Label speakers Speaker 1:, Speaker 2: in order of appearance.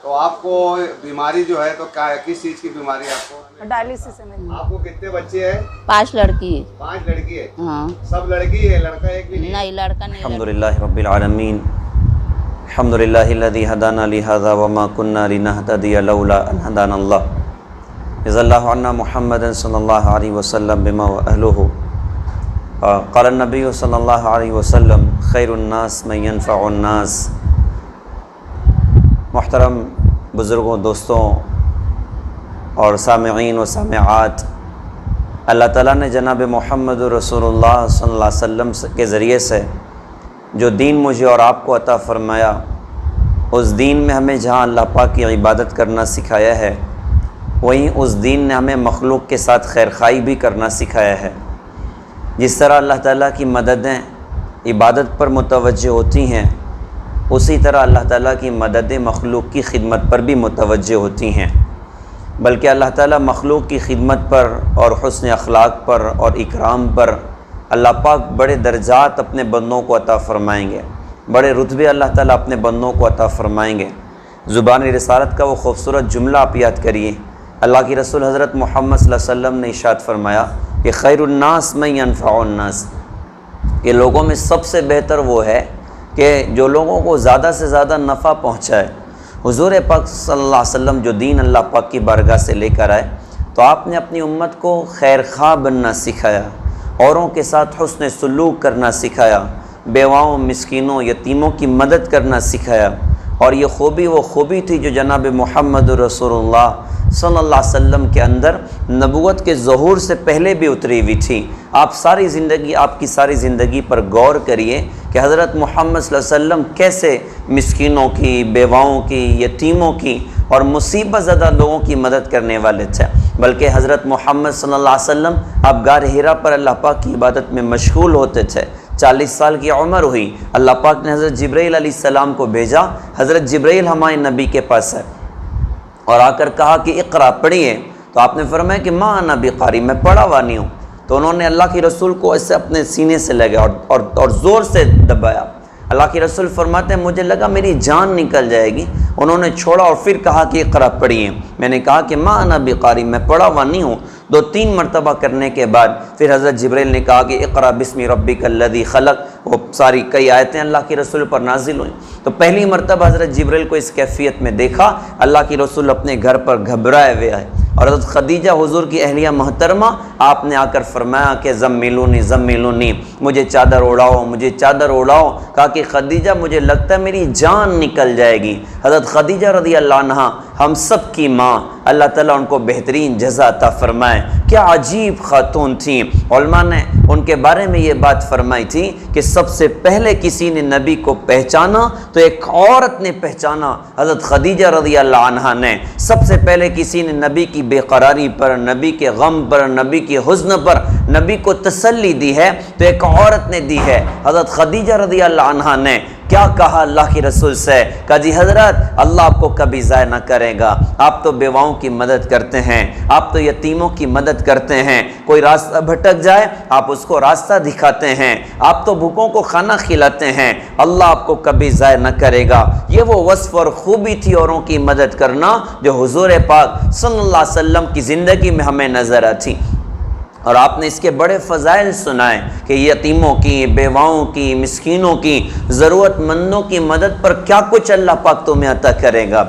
Speaker 1: تو آپ کو بیماری جو ہے تو کس چیز کی بیماری ہے آپ کو؟
Speaker 2: ڈائلسس ہے۔
Speaker 1: آپ کو کتنے بچے ہیں؟
Speaker 3: 5 لڑکی ہے۔
Speaker 1: 5 لڑکی ہے؟
Speaker 3: ہاں
Speaker 1: سب لڑکی ہے، لڑکا ایک بھی
Speaker 3: نہیں، لڑکا نہیں۔
Speaker 4: الحمدللہ رب العالمین، الحمدللہ الذی ہدانا لہذا وما کنا لنہتدی لولا ان ہدانا اللہ، جزا اللہ عنا محمد صلی اللہ علیہ وسلم بما واہلہ، قال النبی صلی اللہ علیہ وسلم خیر الناس من ينفع الناس۔ محترم بزرگوں، دوستوں اور سامعین و سامعات، اللہ تعالیٰ نے جناب محمد رسول اللہ صلی اللہ علیہ وسلم کے ذریعے سے جو دین مجھے اور آپ کو عطا فرمایا، اس دین میں ہمیں جہاں اللہ پاک کی عبادت کرنا سکھایا ہے، وہیں اس دین نے ہمیں مخلوق کے ساتھ خیر خواہی بھی کرنا سکھایا ہے۔ جس طرح اللہ تعالیٰ کی مددیں عبادت پر متوجہ ہوتی ہیں، اسی طرح اللہ تعالیٰ کی مددیں مخلوق کی خدمت پر بھی متوجہ ہوتی ہیں، بلکہ اللہ تعالیٰ مخلوق کی خدمت پر اور حسن اخلاق پر اور اکرام پر اللہ پاک بڑے درجات اپنے بندوں کو عطا فرمائیں گے، بڑے رتبے اللہ تعالیٰ اپنے بندوں کو عطا فرمائیں گے۔ زبان رسالت کا وہ خوبصورت جملہ آپ یاد کریے، اللہ کی رسول حضرت محمد صلی اللہ علیہ وسلم نے ارشاد فرمایا کہ خیر الناس من ينفع الناس، کہ لوگوں میں سب سے بہتر وہ ہے کہ جو لوگوں کو زیادہ سے زیادہ نفع پہنچائے۔ حضور پاک صلی اللہ علیہ وسلم جو دین اللہ پاک کی بارگاہ سے لے کر آئے، تو آپ نے اپنی امت کو خیر خواہ بننا سکھایا، اوروں کے ساتھ حسن سلوک کرنا سکھایا، بیواؤں، مسکینوں، یتیموں کی مدد کرنا سکھایا، اور یہ خوبی وہ خوبی تھی جو جناب محمد رسول اللہ صلی اللہ علیہ وسلم کے اندر نبوت کے ظہور سے پہلے بھی اتری ہوئی تھی۔ آپ کی ساری زندگی پر غور کریے کہ حضرت محمد صلی اللہ علیہ وسلم کیسے مسکینوں کی، بیواؤں کی، یتیموں کی اور مصیبت زدہ لوگوں کی مدد کرنے والے تھے۔ بلکہ حضرت محمد صلی اللہ علیہ وسلم آپ غار حرا پر اللہ پاک کی عبادت میں مشغول ہوتے تھے۔ 40 سال کی عمر ہوئی، اللہ پاک نے حضرت جبرائیل علیہ السلام کو بھیجا۔ حضرت جبرائیل ہمارے نبی کے پاس ہے اور آ کر کہا کہ اقرا پڑھیے، تو آپ نے فرمایا کہ ما انا بقاری، میں پڑھا ہوا نہیں ہوں۔ تو انہوں نے اللہ کے رسول کو ایسے اپنے سینے سے لگا اور زور سے دبایا۔ اللہ کے رسول فرماتے ہیں مجھے لگا میری جان نکل جائے گی، انہوں نے چھوڑا اور پھر کہا کہ اقرا پڑھیے۔ میں نے کہا کہ ما انا بقاری، میں پڑھا ہوا نہیں ہوں۔ 2-3 مرتبہ کرنے کے بعد پھر حضرت جبرائیل نے کہا کہ اقرا بسم ربک الذی خلق، وہ ساری کئی آیتیں اللہ کے رسول پر نازل ہوئیں۔ تو پہلی مرتبہ حضرت جبرائیل کو اس کیفیت میں دیکھا، اللہ کے رسول اپنے گھر پر گھبرائے ہوئے آئے، اور حضرت خدیجہ حضور کی اہلیہ محترمہ، آپ نے آ کر فرمایا کہ زملونی زملونی، مجھے چادر اڑاؤ، مجھے چادر اڑاؤ۔ کہا کہ خدیجہ مجھے لگتا ہے میری جان نکل جائے گی۔ حضرت خدیجہ رضی اللہ عنہا ہم سب کی ماں، اللہ تعالیٰ ان کو بہترین جزا عطا فرمائے، کیا عجیب خاتون تھیں۔ علماء نے ان کے بارے میں یہ بات فرمائی تھی کہ سب سے پہلے کسی نے نبی کو پہچانا تو ایک عورت نے پہچانا، حضرت خدیجہ رضی اللہ عنہا نے۔ سب سے پہلے کسی نے نبی کی بے قراری پر، نبی کے غم پر، نبی کے حزن پر نبی کو تسلی دی ہے تو ایک عورت نے دی ہے، حضرت خدیجہ رضی اللہ عنہا نے۔ کیا کہا اللہ کی رسول سے؟ کہا جی حضرت اللہ آپ کو کبھی ضائع نہ کرے گا، آپ تو بیواؤں کی مدد کرتے ہیں، آپ تو یتیموں کی مدد کرتے ہیں، کوئی راستہ بھٹک جائے آپ اس کو راستہ دکھاتے ہیں، آپ تو بھوکوں کو کھانا کھلاتے ہیں، اللہ آپ کو کبھی ضائع نہ کرے گا۔ یہ وہ وصف اور خوبی تھی اوروں کی مدد کرنا جو حضور پاک صلی اللہ علیہ وسلم کی زندگی میں ہمیں نظر آتی۔ اور آپ نے اس کے بڑے فضائل سنائے کہ یتیموں کی، بیواؤں کی، مسکینوں کی، ضرورت مندوں کی مدد پر کیا کچھ اللہ پاک تمہیں عطا کرے گا۔